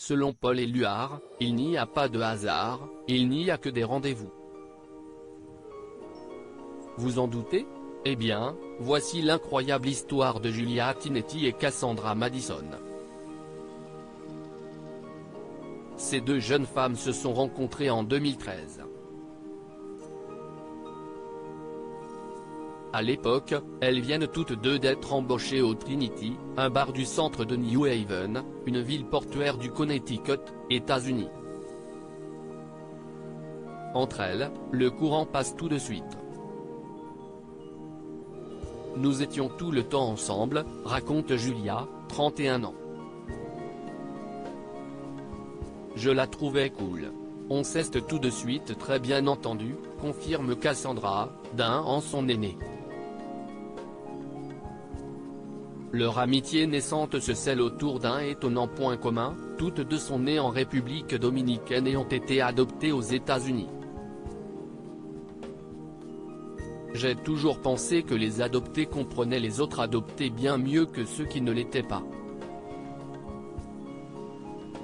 Selon Paul Éluard, il n'y a pas de hasard, il n'y a que des rendez-vous. Vous en doutez? Eh bien, voici l'incroyable histoire de Julia Tinetti et Cassandra Madison. Ces deux jeunes femmes se sont rencontrées en 2013. À l'époque, elles viennent toutes deux d'être embauchées au Trinity, un bar du centre de New Haven, une ville portuaire du Connecticut, États-Unis. Entre elles, le courant passe tout de suite. Nous étions tout le temps ensemble, raconte Julia, 31 ans. Je la trouvais cool. On s'est tout de suite très bien entendu, confirme Cassandra, d'un an son aînée. Leur amitié naissante se scelle autour d'un étonnant point commun, toutes deux sont nées en République dominicaine et ont été adoptées aux États-Unis. J'ai toujours pensé que les adoptés comprenaient les autres adoptés bien mieux que ceux qui ne l'étaient pas.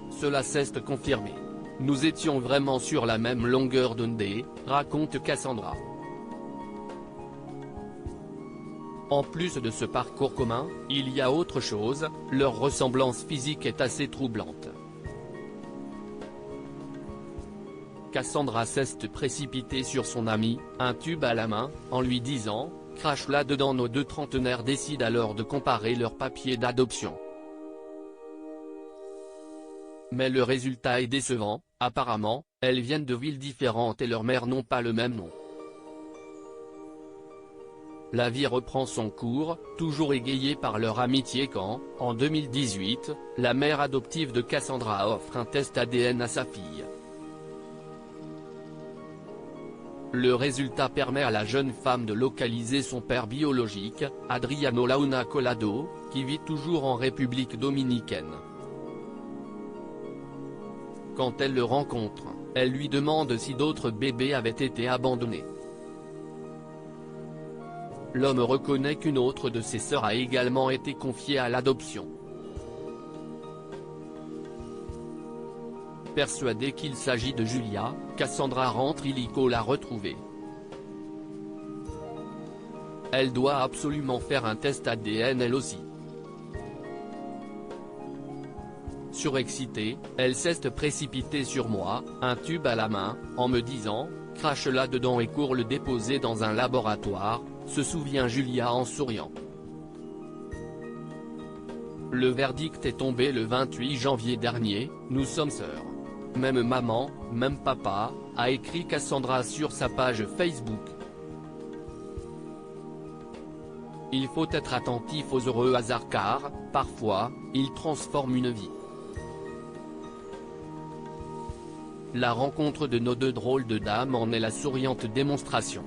Cela s'est confirmé. Nous étions vraiment sur la même longueur d'onde, raconte Cassandra. En plus de ce parcours commun, il y a autre chose, leur ressemblance physique est assez troublante. Cassandra s'est précipitée sur son amie, un tube à la main, en lui disant « Crache là-dedans ». Nos deux trentenaires décident alors de comparer leurs papiers d'adoption. Mais le résultat est décevant, apparemment, elles viennent de villes différentes et leurs mères n'ont pas le même nom. La vie reprend son cours, toujours égayée par leur amitié quand, en 2018, la mère adoptive de Cassandra offre un test ADN à sa fille. Le résultat permet à la jeune femme de localiser son père biologique, Adriano Launa Collado, qui vit toujours en République dominicaine. Quand elle le rencontre, elle lui demande si d'autres bébés avaient été abandonnés. L'homme reconnaît qu'une autre de ses sœurs a également été confiée à l'adoption. Persuadée qu'il s'agit de Julia, Cassandra rentre illico la retrouver. Elle doit absolument faire un test ADN elle aussi. Surexcitée, elle s'est précipitée sur moi, un tube à la main, en me disant « Crache là-dedans et cours le déposer dans un laboratoire », se souvient Julia en souriant. Le verdict est tombé le 28 janvier dernier, nous sommes sœurs. Même maman, même papa, a écrit Cassandra sur sa page Facebook. Il faut être attentif aux heureux hasards car, parfois, ils transforment une vie. La rencontre de nos deux drôles de dames en est la souriante démonstration.